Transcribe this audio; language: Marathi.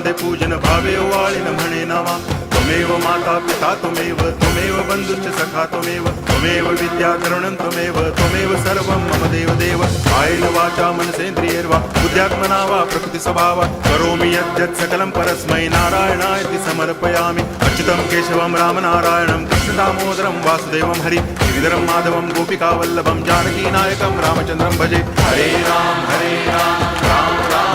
वंदे पूजन भावे वाळिन म्हणे नावा त्वमेव माता पिता त्वमेव बंधुश्च सखा त्वमेव विद्या द्रविणं त्वमेव सर्वं मम देव कायेन वाचा मनसेन्द्रियैर्वा बुद्ध्यात्मना वा प्रकृति स्वभावात् करोमि यद्यत् सकलं परस्मै नारायणायति समर्पयामि अच्युतं केशवं रामनारायणं कृष्णदामोदरं वासुदेवं हरि गिरिधरं माधवं गोपिकावल्लभं जानकीनायकं रामचन्द्रं भजे हरे राम राम राम